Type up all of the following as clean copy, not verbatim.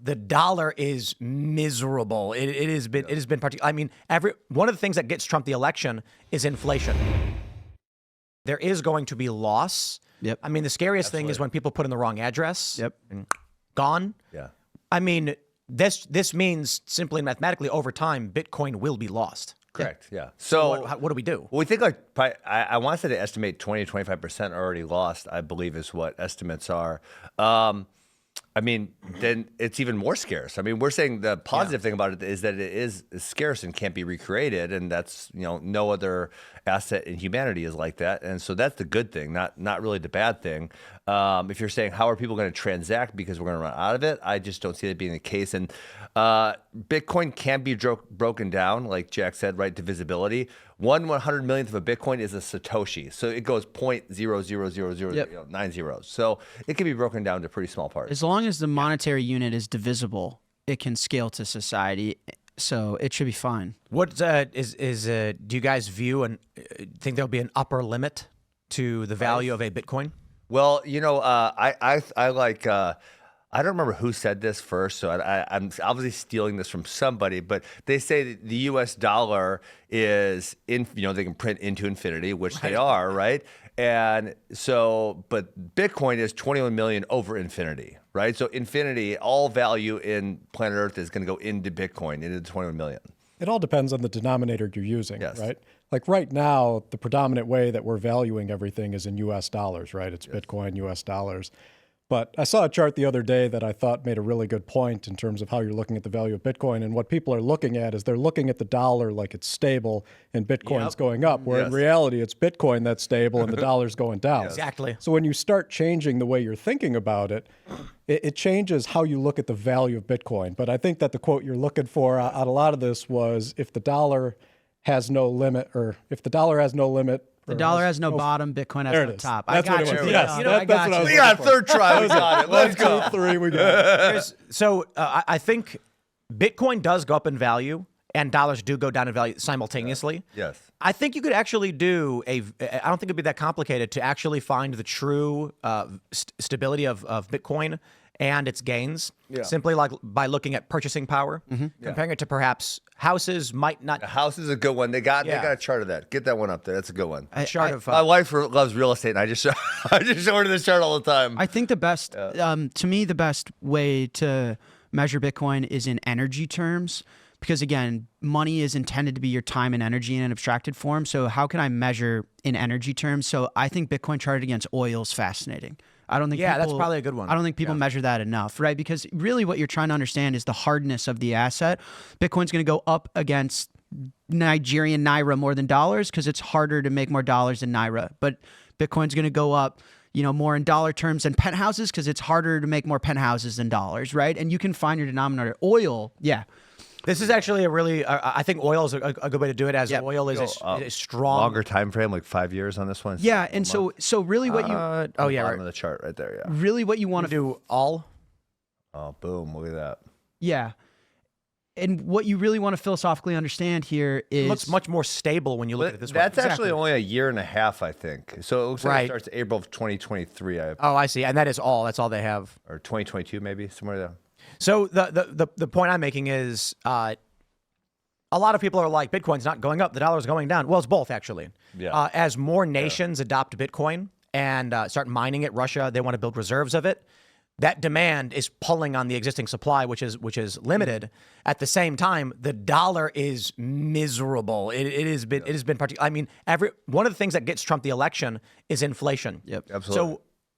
the dollar is miserable. It has been particular. I mean, one of the things that gets Trump the election is inflation. There is going to be loss. Yep. I mean, the scariest thing is when people put in the wrong address. Yep. And gone. Yeah. I mean, this means simply mathematically over time, Bitcoin will be lost. Correct. Yeah. So what do we do? Well, we think like I want to say to estimate 20 to 25% already lost, I believe is what estimates are. I mean, then it's even more scarce. I mean, we're saying the positive thing about it is that it is scarce and can't be recreated, and that's, you know, no other asset in humanity is like that, and so that's the good thing, not really the bad thing. If you're saying how are people going to transact because we're going to run out of it, I just don't see that being the case. And Bitcoin can be broken down, like Jack said, right, to visibility. 1/100 millionth of a Bitcoin is a Satoshi, so it goes 0.00090 zeros. So it can be broken down to pretty small parts. As long as the monetary unit is divisible, it can scale to society, so it should be fine. What do you guys view and think there'll be an upper limit to the value of a Bitcoin? Well, you know, I like. I don't remember who said this first, so I'm obviously stealing this from somebody. But they say that the U.S. dollar is they can print into infinity, which they are, right? And so, but Bitcoin is 21 million over infinity, right? So infinity, all value in planet Earth is going to go into Bitcoin, into the 21 million. It all depends on the denominator you're using, Yes. right? Like right now, the predominant way that we're valuing everything is in U.S. dollars, right? It's Bitcoin, U.S. dollars. But I saw a chart the other day that I thought made a really good point in terms of how you're looking at the value of Bitcoin. And what people are looking at is they're looking at the dollar like it's stable and Bitcoin's going up, where in reality it's Bitcoin that's stable and the dollar's going down. Exactly. So when you start changing the way you're thinking about it, it changes how you look at the value of Bitcoin. But I think that the quote you're looking for out a lot of this was, if the dollar has no limit, or if the dollar has no limit, The dollar has no bottom, Bitcoin has no top. That's I what got it you. was. Yes, I got you. what I was We got a looking for. third try. We got it. Let's go. 1, 2, 3, we got it. So I think Bitcoin does go up in value and dollars do go down in value simultaneously. Yes. I think you could actually do I don't think it'd be that complicated to actually find the true stability of Bitcoin and its gains, simply like by looking at purchasing power, comparing it to perhaps houses might not. A house is a good one. They got a chart of that. Get that one up there. That's a good one. My wife loves real estate, and I just show her this chart all the time. I think the best, to me, the best way to measure Bitcoin is in energy terms. Because again, money is intended to be your time and energy in an abstracted form. So how can I measure in energy terms? So I think Bitcoin charted against oil is fascinating. I don't think that's probably a good one. I don't think people measure that enough, right? Because really what you're trying to understand is the hardness of the asset. Bitcoin's going to go up against Nigerian Naira more than dollars because it's harder to make more dollars than Naira. But Bitcoin's going to go up, more in dollar terms than penthouses because it's harder to make more penthouses than dollars, right? And you can find your denominator. Oil, This is actually a really, I think oil is a good way to do it, as oil is a strong. Longer time frame, like 5 years on this one. Yeah, and so really what you... bottom of the chart right there, Really what you want to do all. Oh, boom, look at that. Yeah. And what you really want to philosophically understand here is... It looks much more stable when you look at it this way. That's actually only a year and a half, I think. So it looks like it starts April of 2023. I see. And that is all. That's all they have. Or 2022, maybe, somewhere there. So the point I'm making is a lot of people are like, Bitcoin's not going up, the dollar's going down. Well, it's both, actually. Yeah. As more nations adopt Bitcoin and start mining it, Russia, they want to build reserves of it. That demand is pulling on the existing supply, which is limited. At the same time, the dollar is miserable. It has been particular. I mean, one of the things that gets Trump the election is inflation. Yep, absolutely.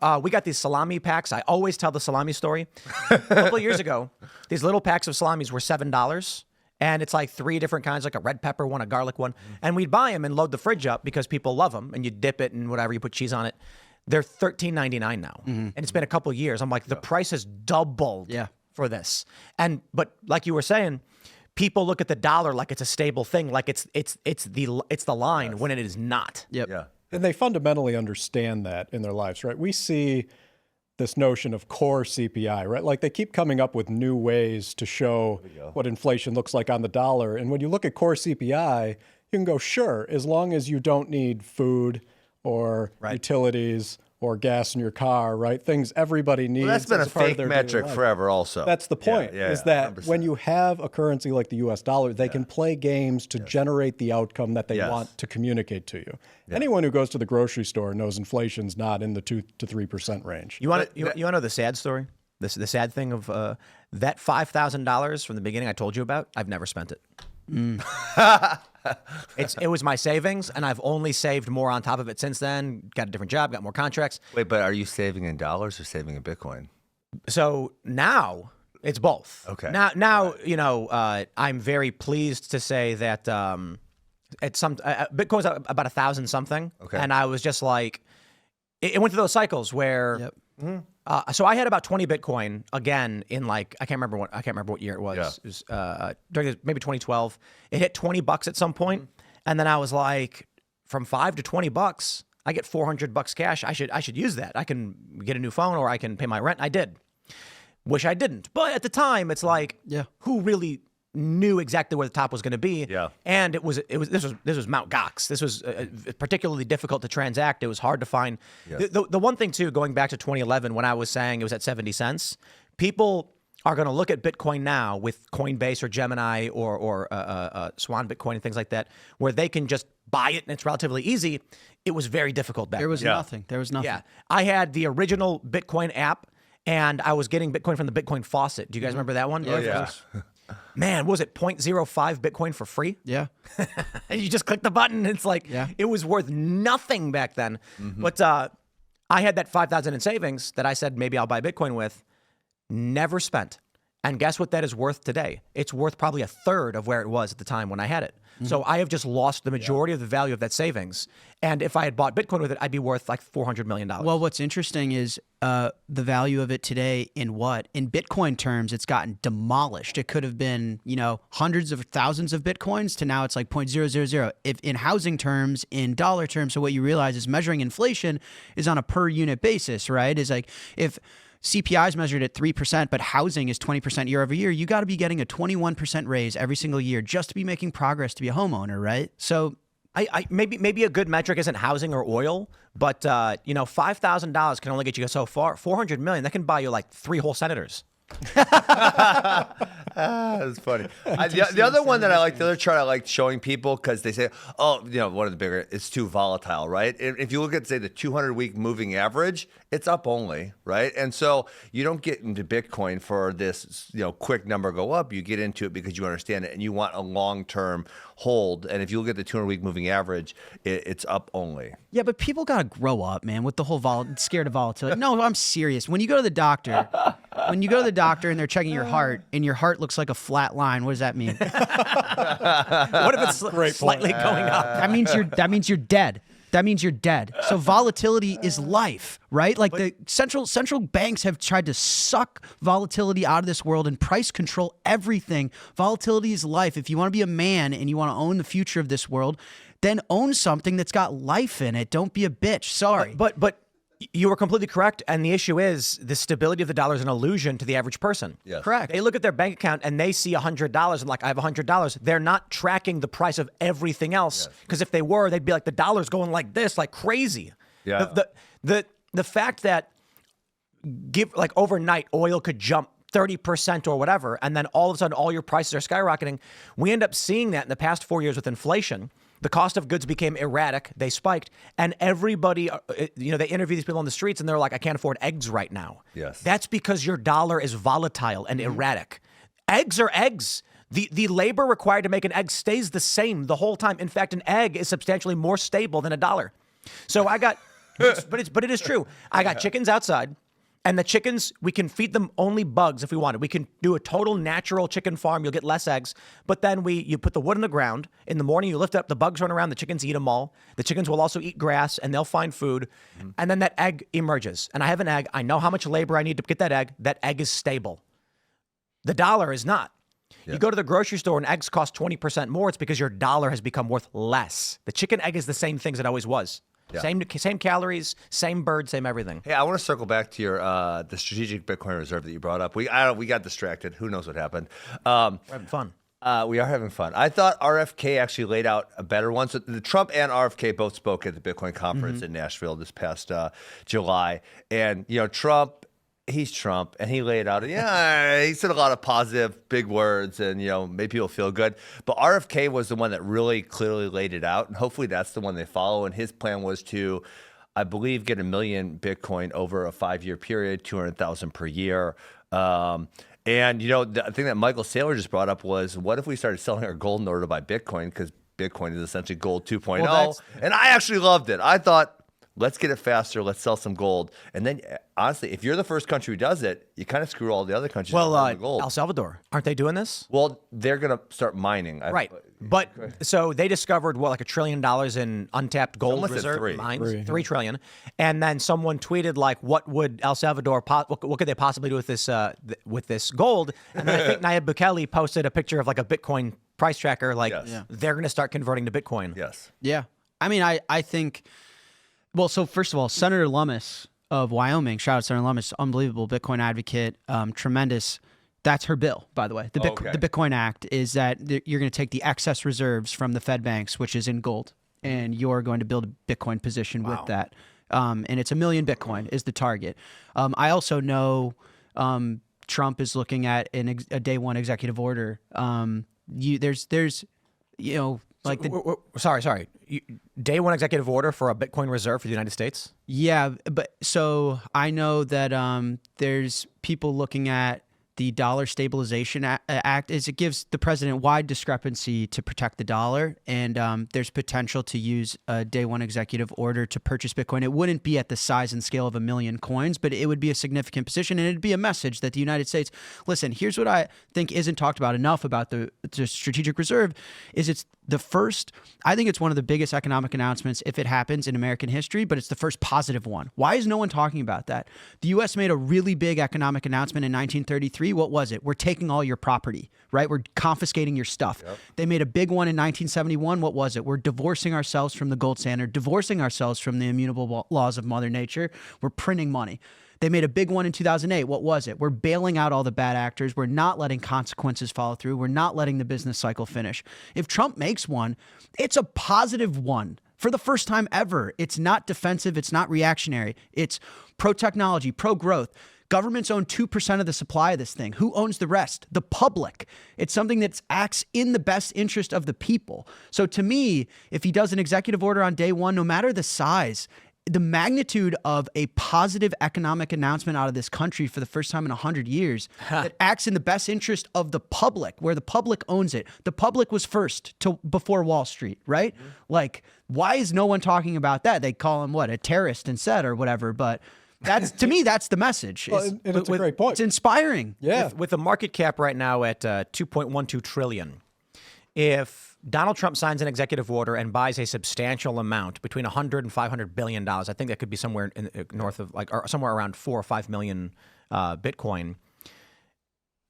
So we got these salami packs. I always tell the salami story. A couple of years ago, these little packs of salamis were $7. And it's like 3 different kinds, like a red pepper one, a garlic one. And we'd buy them and load the fridge up because people love them. And you dip it and whatever, you put cheese on it. They're $13.99 now. And it's been a couple of years. I'm like, the price has doubled for this. But like you were saying, people look at the dollar like it's a stable thing, like it's the line when it is not. Yep. Yeah. And they fundamentally understand that in their lives, right? We see this notion of core CPI, right? Like they keep coming up with new ways to show what inflation looks like on the dollar. And when you look at core CPI, you can go, sure, as long as you don't need food or utilities or gas in your car, right? Things everybody needs. Well, that's been a as part of fake their daily metric life. forever also. That's the point, is that 100%. when you have a currency like the US dollar, they can play games to generate the outcome that they Yes. want to communicate to you. Anyone who goes to the grocery store knows inflation's not in the 2 to 3% range. You want to know the sad story? The sad thing of that $5,000 from the beginning I told you about. I've never spent it. It was my savings, and I've only saved more on top of it since then. Got a different job, got more contracts. Wait, but are you saving in dollars or saving in Bitcoin? So now it's both. Okay. Now you know, I'm very pleased to say that it's Bitcoin's about 1,000 something. Okay. And I was just like, it went through those cycles where. Yep. So I had about 20 Bitcoin again in like I can't remember what year it was. Yeah. It was during maybe 2012. It hit $20 at some point, and then I was like, from $5 to $20, I get $400 cash. I should use that. I can get a new phone or I can pay my rent. I did. Wish I didn't, but at the time, it's like, who really knew exactly where the top was going to be? Yeah. And this was Mount Gox. This was particularly difficult to transact. It was hard to find. Yes. The one thing too, going back to 2011 when I was saying it was at 70 cents, people are going to look at Bitcoin now with Coinbase or Gemini or Swan Bitcoin and things like that, where they can just buy it and it's relatively easy. It was very difficult back There was then. nothing. There was nothing. Yeah. I had the original Bitcoin app, and I was getting Bitcoin from the Bitcoin faucet. Do you guys remember that one? Oh, yeah. Man, what was it 0.05 Bitcoin for free? Yeah. And you just click the button. It's like, it was worth nothing back then. But I had that 5,000 in savings that I said maybe I'll buy Bitcoin with. Never spent. And guess what that is worth today? It's worth probably a third of where it was at the time when I had it. So I have just lost the majority of the value of that savings. And if I had bought Bitcoin with it, I'd be worth like $400 million. Well, what's interesting is the value of it today in what? In Bitcoin terms, it's gotten demolished. It could have been, hundreds of thousands of Bitcoins to now it's like 0.000. If in housing terms, in dollar terms, so what you realize is measuring inflation is on a per unit basis, right? Is like if CPI is measured at 3%, but housing is 20% year over year, you got to be getting a 21% raise every single year just to be making progress to be a homeowner, right? So I maybe a good metric isn't housing or oil, but $5,000 can only get you so far. $400 million, that can buy you like 3 whole senators. That's funny. The other one that I like, the other chart I like showing people because they say, one of the bigger, it's too volatile, right? If you look at, say, the 200-week moving average, it's up only, right? And so you don't get into Bitcoin for this, quick number go up. You get into it because you understand it and you want a long-term hold. And if you look at the 200-week moving average, it's up only. Yeah, but people got to grow up, man, with the whole scared of volatility. No, I'm serious. When you go to the doctor, and they're checking your heart and your heart looks like a flat line, what does that mean? What if it's slightly going up? That means you're dead. That means you're dead. So volatility is life, right? Like the central banks have tried to suck volatility out of this world and price control everything. Volatility is life. If you want to be a man and you want to own the future of this world, then own something that's got life in it. Don't be a bitch. Sorry. But you were completely correct. And the issue is the stability of the dollar is an illusion to the average person. Yes. Correct. They look at their bank account and they see $100 and like, I have $100. They're not tracking the price of everything else. Because if they were, they'd be like, the dollar's going like this, like crazy. Yeah. The fact that overnight oil could jump 30% or whatever, and then all of a sudden all your prices are skyrocketing. We end up seeing that in the past 4 years with inflation. The cost of goods became erratic. They spiked. And everybody, they interview these people on the streets and they're like, I can't afford eggs right now. Yes. That's because your dollar is volatile and erratic. Eggs are eggs. The labor required to make an egg stays the same the whole time. In fact, an egg is substantially more stable than a dollar. So I got, but it is true. I got chickens outside. And the chickens, we can feed them only bugs if we wanted. We can do a total natural chicken farm. You'll get less eggs. But then you put the wood in the ground. In the morning, you lift it up. The bugs run around. The chickens eat them all. The chickens will also eat grass, and they'll find food. And then that egg emerges. And I have an egg. I know how much labor I need to get that egg. That egg is stable. The dollar is not. You go to the grocery store and eggs cost 20% more. It's because your dollar has become worth less. The chicken egg is the same thing as it always was. Yeah. Same calories, same bird, same everything. Hey, I want to circle back to your the strategic Bitcoin reserve that you brought up. We got distracted. Who knows what happened? We're having fun. We are having fun. I thought RFK actually laid out a better one. So the Trump and RFK both spoke at the Bitcoin conference in Nashville this past July. And, Trump, he's Trump, and he laid out, he said a lot of positive, big words, and, made people feel good. But RFK was the one that really clearly laid it out. And hopefully that's the one they follow. And his plan was to, I believe, get 1 million Bitcoin over a 5-year period, 200,000 per year. And, the thing that Michael Saylor just brought up was, what if we started selling our gold in order to buy Bitcoin? Because Bitcoin is essentially gold 2.0. Well, and I actually loved it. I thought, let's get it faster. Let's sell some gold. And then, honestly, if you're the first country who does it, you kind of screw all the other countries Well, out of the gold. El Salvador, aren't they doing this? Well, they're going to start mining. Right. But so they discovered like $1 trillion in untapped gold Someone said reserve three. mines, 3 trillion. And then someone tweeted like, what would El Salvador, what could they possibly do with this gold? And then I think Nayib Bukele posted a picture of like a Bitcoin price tracker, like they're going to start converting to Bitcoin. Yes. Yeah. I mean, I think, well, so first of all, Senator Lummis of Wyoming, shout out Senator Lummis, unbelievable Bitcoin advocate, tremendous. That's her bill, by the way. The Bitcoin Act is that you're going to take the excess reserves from the Fed banks, which is in gold, and you're going to build a Bitcoin position with that. And it's 1 million Bitcoin is the target. I also know Trump is looking at a day one executive order. Sorry. Day one executive order for a Bitcoin reserve for the United States? Yeah, but so I know that there's people looking at the Dollar Stabilization Act is it gives the president wide discrepancy to protect the dollar, and there's potential to use a day one executive order to purchase Bitcoin. It wouldn't be at the size and scale of 1 million coins, but it would be a significant position, and it'd be a message that the United States, listen, here's what I think isn't talked about enough about the strategic reserve, is it's the first, I think it's one of the biggest economic announcements if it happens in American history, but it's the first positive one. Why is no one talking about that? The U.S. made a really big economic announcement in 1933. What was it? We're taking all your property, right? We're confiscating your stuff. Yep. They made a big one in 1971. What was it? We're divorcing ourselves from the gold standard, divorcing ourselves from the immutable laws of Mother Nature. We're printing money. They made a big one in 2008. What was it? We're bailing out all the bad actors. We're not letting consequences follow through. We're not letting the business cycle finish. If Trump makes one, it's a positive one. For the first time ever, it's not defensive. It's not reactionary. It's pro-technology, pro-growth. Governments own 2% of the supply of this thing. Who owns the rest? The public. It's something that acts in the best interest of the people. So to me, if he does an executive order on day one, no matter the size, the magnitude of a positive economic announcement out of this country for the first time in 100 years that acts in the best interest of the public, where the public owns it. The public was first before Wall Street, right? Mm-hmm. Like, why is no one talking about that? They call him, a terrorist instead or whatever, but that's to me, that's the message. Well, and it's a great point. It's inspiring. Yeah. With the market cap right now at 2.12 trillion, if Donald Trump signs an executive order and buys a substantial amount between 100 and 500 billion dollars, I think that could be somewhere north of or somewhere around 4 or 5 million Bitcoin.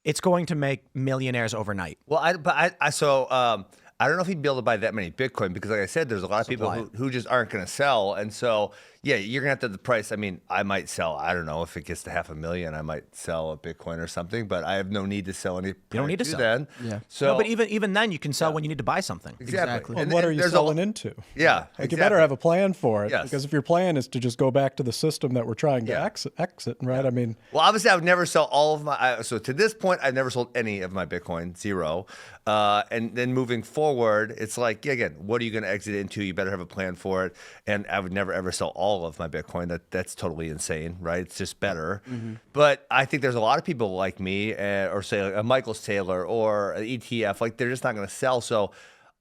It's going to make millionaires overnight. Well, I don't know if he'd be able to buy that many Bitcoin because, like I said, there's a lot of people who just aren't going to sell. And so, yeah, you're going to have to the price. I mean, I might sell, I don't know, if it gets to 500,000, I might sell a Bitcoin or something, but I have no need to sell any. You don't need to sell. Then. Yeah. So, no, but even then, you can sell when you need to buy something. Exactly. Well, what are you selling into? Yeah. You better have a plan for it. Yes. Because if your plan is to just go back to the system that we're trying to exit, right? I mean, well, obviously, I would never sell all of my. So to this point, I've never sold any of my Bitcoin, 0. And then moving forward, it's like, again, what are you going to exit into? You better have a plan for it. And I would never ever sell all of my Bitcoin. That's totally insane, right? It's just better. Mm-hmm. But I think there's a lot of people like me, or say like a Michael Saylor or an ETF, like they're just not going to sell. So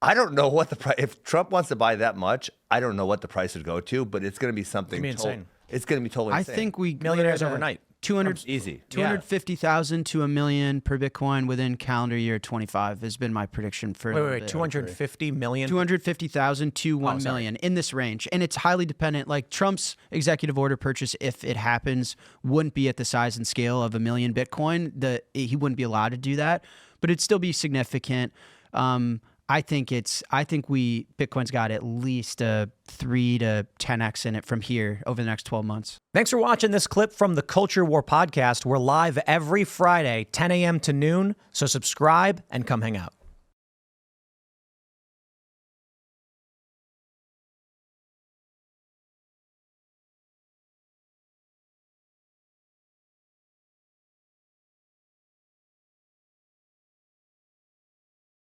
I don't know what the price. If Trump wants to buy that much, I don't know what the price would go to, but it's going to be something. Insane. It's going to be totally insane. I think millionaires overnight. 250,000 to 1 million per Bitcoin within calendar year 25 has been my prediction for. Wait, 250 million? 250,000 to 1 million in this range. And it's highly dependent. Like Trump's executive order purchase, if it happens, wouldn't be at the size and scale of 1 million Bitcoin. He wouldn't be allowed to do that, but it'd still be significant. I think Bitcoin's got at least a 3 to 10x in it from here over the next 12 months. Thanks for watching this clip from the Culture War podcast. We're live every Friday, 10 a.m. to noon. So subscribe and come hang out.